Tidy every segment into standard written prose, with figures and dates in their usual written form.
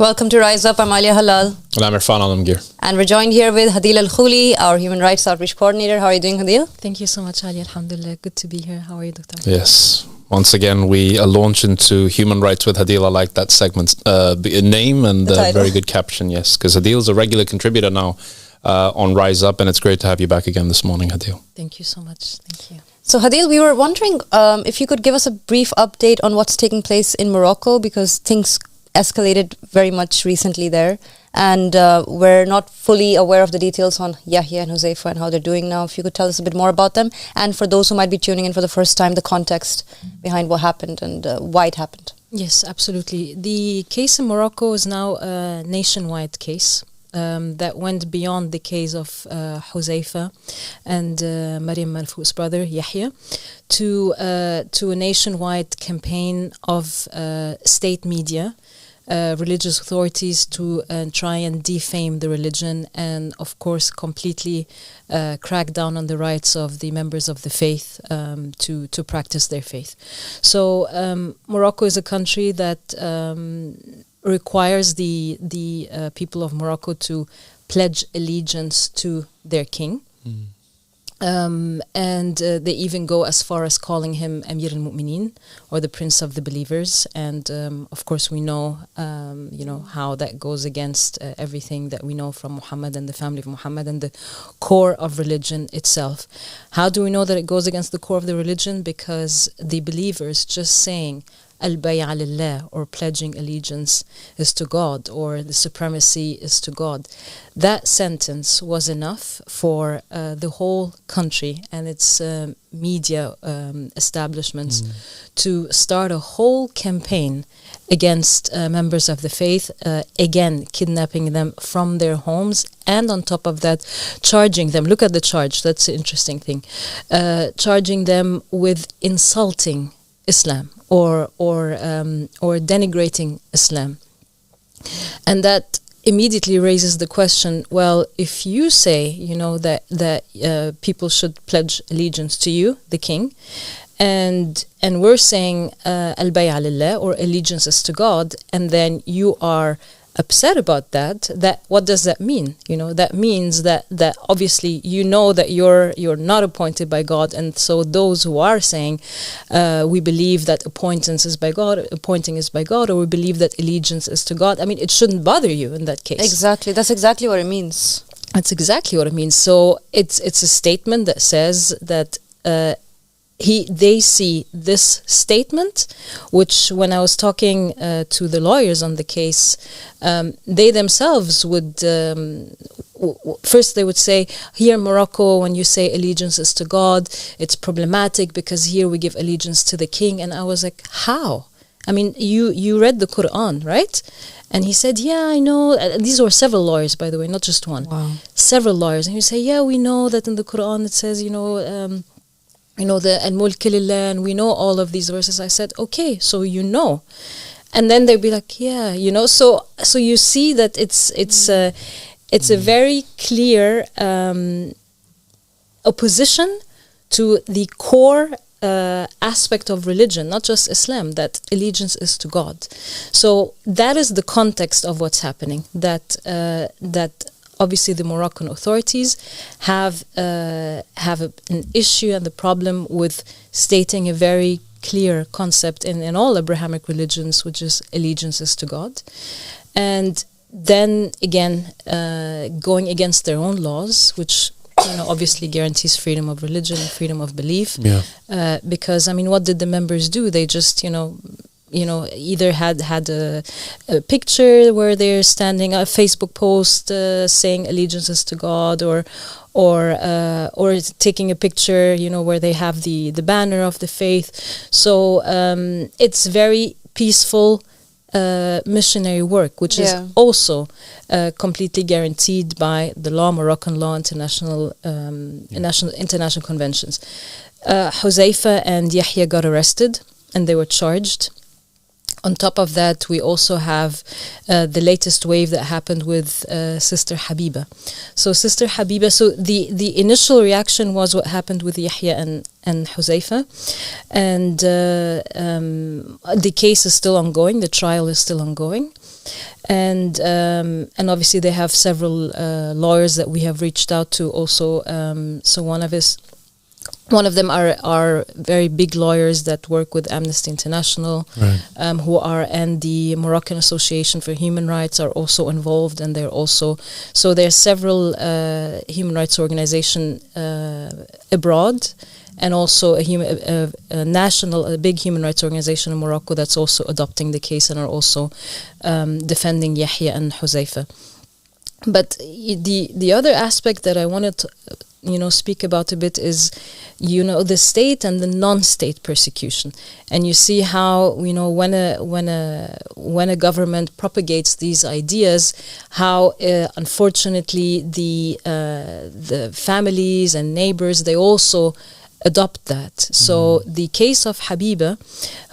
Welcome to Rise Up. I'm Alia Halal. And I'm Irfan Alamgir. And we're joined here with Hadil Elkhouly, our Human Rights Outreach Coordinator. How are you doing, Hadil? Thank you so much, Alia. Alhamdulillah. Good to be here. How are you, Dr. Yes. Once again, we launch into Human Rights with Hadil. I like that segment's name and very good caption, yes. Because Hadil's a regular contributor now on Rise Up, and it's great to have you back again this morning, Hadil. Thank you so much. Thank you. So, Hadil, we were wondering if you could give us a brief update on what's taking place in Morocco, because things escalated very much recently there, and we're not fully aware of the details on Yahya and Huzaifa and how they're doing now. If you could tell us a bit more about them, and for those who might be tuning in for the first time, the context behind what happened and why it happened. Yes, absolutely. The case in Morocco is now a nationwide case that went beyond the case of Huzaifa and Maryam Malfouz's brother Yahya to a nationwide campaign of state media, religious authorities to try and defame the religion and, of course, completely crack down on the rights of the members of the faith to practice their faith. So Morocco is a country that requires the people of Morocco to pledge allegiance to their king. And they even go as far as calling him Amir al-Mu'mineen, or the Prince of the Believers. And of course, we know, how that goes against everything that we know from Muhammad and the family of Muhammad and the core of religion itself. How do we know that it goes against the core of the religion? Because the believers just saying al-bay'a lillah, or pledging allegiance is to God, or the supremacy is to God. That sentence was enough for the whole country and its media establishments to start a whole campaign against members of the faith, again, kidnapping them from their homes, and on top of that, charging them, look at the charge, that's the interesting thing, charging them with insulting Islam or denigrating Islam. And that immediately raises the question, well, if you say, that people should pledge allegiance to you, the king, and we're saying al-bay'a lillah, or allegiances to God, and then you are upset about that what does that mean? That means that obviously that you're not appointed by God, and so those who are saying we believe that appointing is by God, or we believe that allegiance is to God, I mean, it shouldn't bother you in that case. Exactly, that's exactly what it means. That's exactly what it means. So it's a statement that says that they see this statement, which when I was talking to the lawyers on the case, they themselves would, first they would say, here in Morocco, when you say allegiance is to God, it's problematic because here we give allegiance to the king. And I was like, how? I mean, you read the Quran, right? And he said, yeah, I know. These were several lawyers, by the way, not just one. Wow. Several lawyers. And he say, yeah, we know that in the Quran it says, the al-mulk lillah, and we know all of these verses. I said, okay, so and then they'd be like, yeah, so you see that it's a very clear opposition to the core aspect of religion, not just Islam, that allegiance is to God. So that is the context of what's happening, that obviously the Moroccan authorities have an issue and the problem with stating a very clear concept in all Abrahamic religions, which is allegiances to God. And then again, going against their own laws, which obviously guarantees freedom of religion and freedom of belief. Yeah. Because, I mean, what did the members do? They just, either had a picture where they're standing, a Facebook post saying allegiances to God, or taking a picture, where they have the banner of the faith. So it's very peaceful missionary work, which is also completely guaranteed by the law, Moroccan law, international conventions. Huzaifa and Yahya got arrested and they were charged. On top of that, we also have the latest wave that happened with Sister Habiba. So Sister Habiba, so the initial reaction was what happened with Yahya and Huzaifa. And the case is still ongoing, the trial is still ongoing. And obviously they have several lawyers that we have reached out to also. So one of them are very big lawyers that work with Amnesty International, and the Moroccan Association for Human Rights are also involved, and there are several human rights organizations abroad, and also a big human rights organization in Morocco that's also adopting the case and are also defending Yahya and Huzaifa. But the other aspect that I wanted to speak about a bit is the state and the non-state persecution. And you see how when a government propagates these ideas, how unfortunately the families and neighbors, they also adopt that. So the case of Habiba,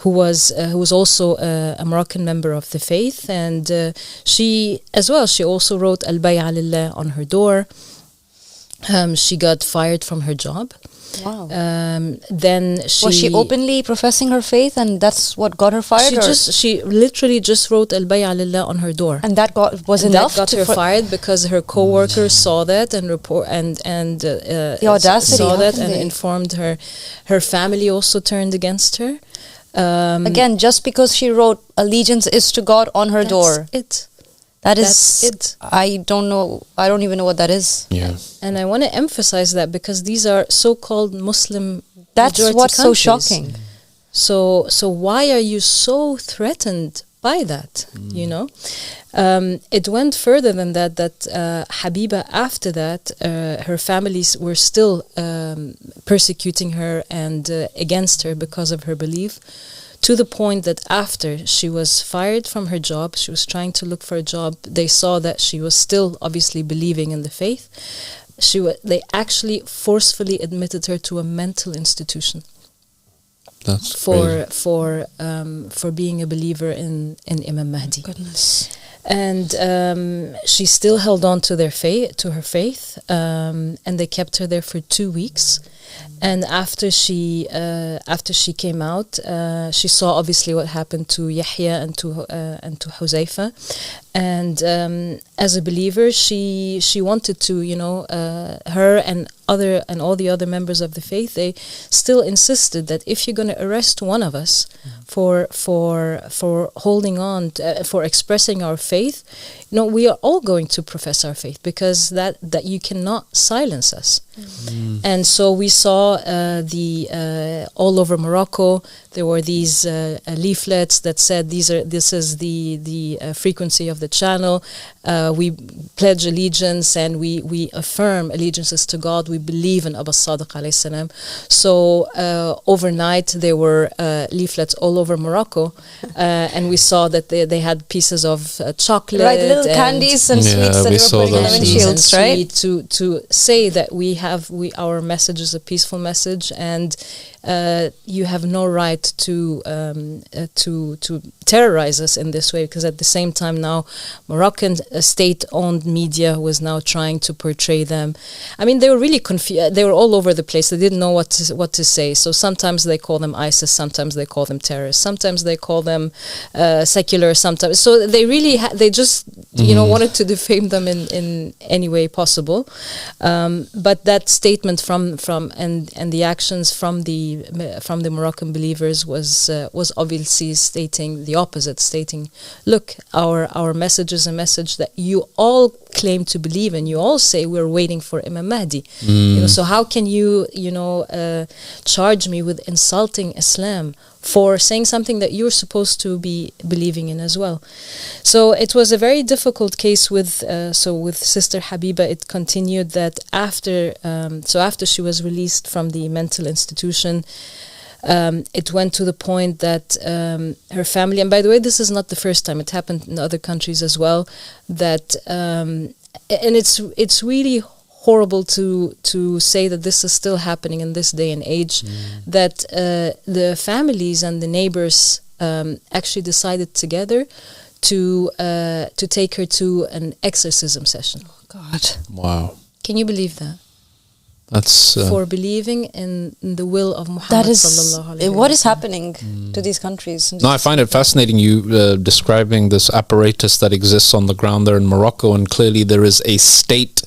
who was also a Moroccan member of the faith, and she also wrote Al-Bay'a Lillah on her door. She got fired from her job. Wow. Then was she openly professing her faith, and that's what got her fired? She literally just wrote Al-Bay'a Lillah on her door, and that was enough. That got her fired because her co-workers saw that and the audacity saw that and informed her. Her family also turned against her. Again, just because she wrote "Allegiance is to God" on her door. That's it. I don't know. I don't even know what that is. Yeah. And I want to emphasize that because these are so-called Muslim. That's what's so shocking. So why are you so threatened by that? It went further than that. That Habiba, after that, her families were still persecuting her and against her because of her belief. To the point that after she was fired from her job, she was trying to look for a job. They saw that she was still obviously believing in the faith. They actually forcefully admitted her to a mental institution. That's for being a believer in Imam Mahdi. Goodness. And she still held on to her faith, and they kept her there for 2 weeks. And after she came out, she saw obviously what happened to Yahya and to Huzaifa, and as a believer, she wanted to, her and all the other members of the faith, they still insisted that if you're going to arrest one of us for holding on for expressing our faith, we are all going to profess our faith, because that you cannot silence us. And so we saw all over Morocco there were these leaflets that said this is the frequency of the channel. We pledge allegiance and we affirm allegiances to God. We believe in Abba Sadiq alayhi salam. So overnight there were leaflets all over Morocco, and we saw that they had pieces of chocolate, right, little candies and sweets that we were putting on the windshields, right? To say that our message is a peaceful message, and you have no right to terrorize us in this way, because at the same time now Moroccan state-owned media was now trying to portray them. I mean, they were really confused. They were all over the place. They didn't know what to say. So sometimes they call them ISIS, sometimes they call them terrorists, sometimes they call them secular, sometimes. So they really they just wanted to defame them in any way possible. But that statement from and the actions from the Moroccan believers was obviously stating the opposite, stating, look, our message is a message that you all claim to believe in. You all say we're waiting for Imam Mahdi. So how can you charge me with insulting Islam for saying something that you're supposed to be believing in as well? So it was a very difficult case with Sister Habiba. It continued that after she was released from the mental institution, it went to the point that her family, and by the way, this is not the first time, it happened in other countries as well, that and it's really horrible to say that this is still happening in this day and age, that the families and the neighbors actually decided together to take her to an exorcism session. Oh God. Wow. Can you believe that? That's for believing in the will of Muhammad sallallahu alaihi wasallam. What is happening to these countries? No, I find it fascinating you describing this apparatus that exists on the ground there in Morocco, and clearly there is a state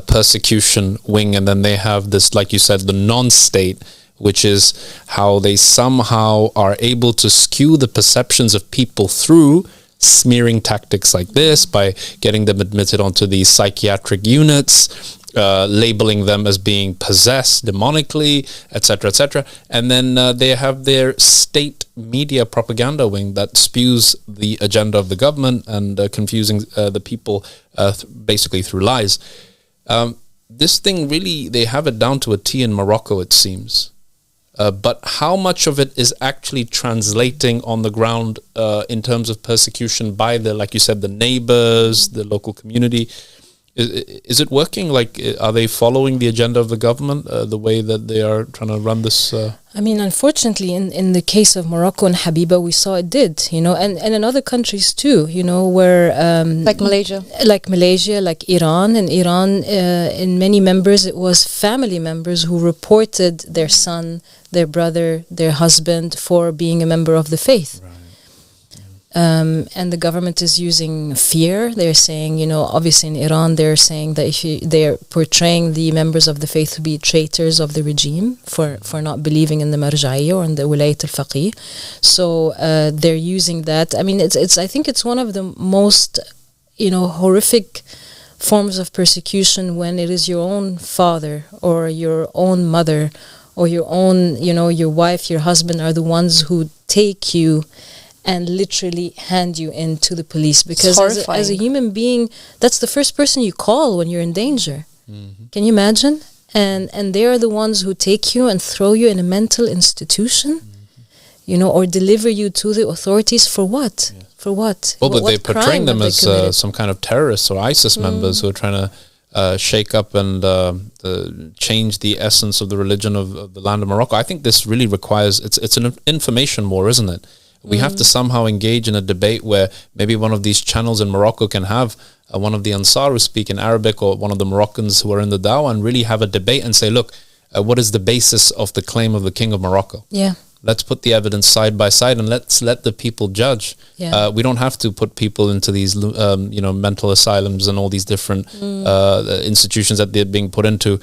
persecution wing, and then they have this, like you said, the non-state, which is how they somehow are able to skew the perceptions of people through smearing tactics like this, by getting them admitted onto these psychiatric units, labeling them as being possessed demonically, etc., etc. And then they have their state media propaganda wing that spews the agenda of the government and confusing the people basically through lies. This thing really, they have it down to a T in Morocco, it seems. But how much of it is actually translating on the ground in terms of persecution by the, like you said, the neighbors, the local community? Is it working? Like, are they following the agenda of the government, the way that they are trying to run this? I mean, unfortunately, in the case of Morocco and Habiba, we saw it did, and in other countries too, where... like Malaysia. Like Malaysia, like Iran. In Iran, in many members, it was family members who reported their son, their brother, their husband for being a member of the faith. Right. And the government is using fear. They're saying, obviously in Iran, they're saying that they're portraying the members of the faith to be traitors of the regime for not believing in the marja'iyya or in the wilayat al-faqih. So they're using that. I mean, I think it's one of the most, horrific forms of persecution when it is your own father or your own mother or your own, your wife, your husband are the ones who take you and literally hand you into the police, because as a human being, that's the first person you call when you're in danger. Mm-hmm. Can you imagine? And they are the ones who take you and throw you in a mental institution, or deliver you to the authorities for what? Yeah. For what? Well, but they're portraying them as some kind of terrorists or ISIS members who are trying to shake up and change the essence of the religion of the land of Morocco. I think this really requires, it's an information war, isn't it? We have to somehow engage in a debate where maybe one of these channels in Morocco can have one of the Ansar who speak in Arabic, or one of the Moroccans who are in the Dawah, and really have a debate and say, look, what is the basis of the claim of the King of Morocco? Yeah. Let's put the evidence side by side and let's let the people judge. Yeah. We don't have to put people into these, mental asylums and all these different institutions that they're being put into,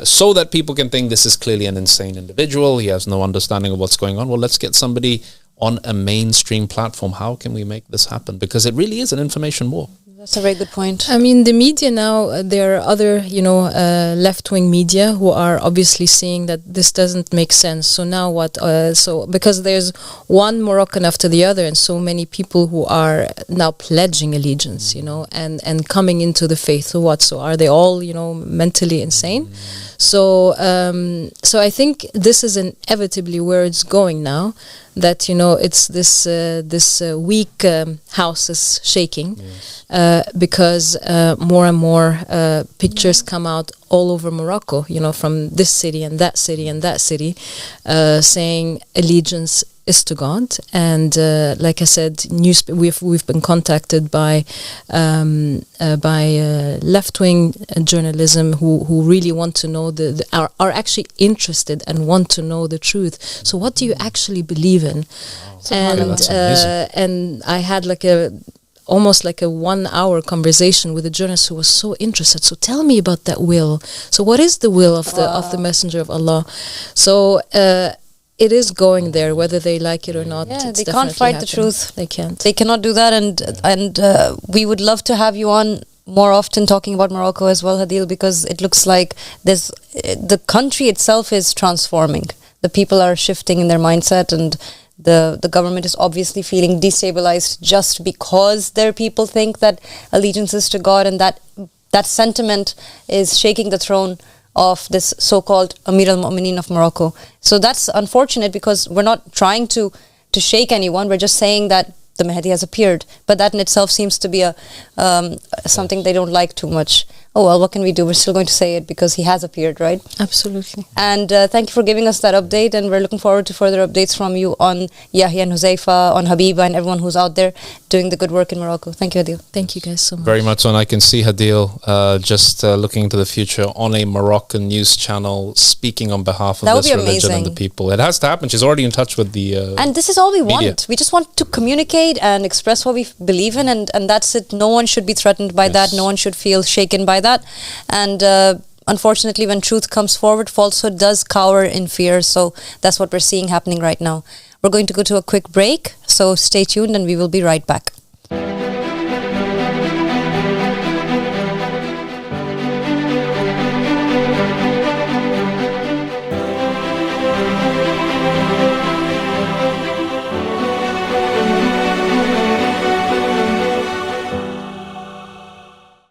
so that people can think this is clearly an insane individual. He has no understanding of what's going on. Well, let's get somebody on a mainstream platform. How can we make this happen? Because it really is an information war. That's a very good point. I mean, the media now, there are other, left-wing media who are obviously seeing that this doesn't make sense. So now what? Because there's one Moroccan after the other, and so many people who are now pledging allegiance, and coming into the faith. So what? So are they all, mentally insane? So I think this is inevitably where it's going now. That it's this weak house is shaking. Yes. Because more and more pictures come out all over Morocco, from this city and that city and that city, saying allegiance is to God. And like I said, we've been contacted by left-wing journalism who really want to know are actually interested and want to know the truth. So what do you actually believe in? Wow. And I had almost like a 1-hour conversation with a journalist who was so interested. So tell me about that will. So what is the will of the Messenger of Allah? So it is going there, whether they like it or not. Yeah, they can't fight the truth. They can't. They cannot do that. And we would love to have you on more often talking about Morocco as well, Hadil, because it looks like the country itself is transforming. The people are shifting in their mindset, and the government is obviously feeling destabilized just because their people think that allegiance is to God, and that sentiment is shaking the throne of this so-called Amir al-Mu'mineen of Morocco. So that's unfortunate, because we're not trying to shake anyone. We're just saying that the Mahdi has appeared. But that in itself seems to be something they don't like too much. Oh, well, what can we do? We're still going to say it because he has appeared, right? Absolutely. And thank you for giving us that update. And we're looking forward to further updates from you on Yahya and Huzaifa, on Habiba, and everyone who's out there. doing the good work in Morocco. Thank you, Hadil. Thank you guys so much. Very much so. And I can see Hadil just looking into the future on a Moroccan news channel, speaking on behalf of this religion and the people. It has to happen. She's already in touch with the and this is all we media. want. We just want to communicate and express what we believe in, and that's it. No one should be threatened by that. No one should feel shaken by that. And unfortunately, when truth comes forward, falsehood does cower in fear. So that's what we're seeing happening right now. We're going to go to a quick break, so stay tuned and we will be right back.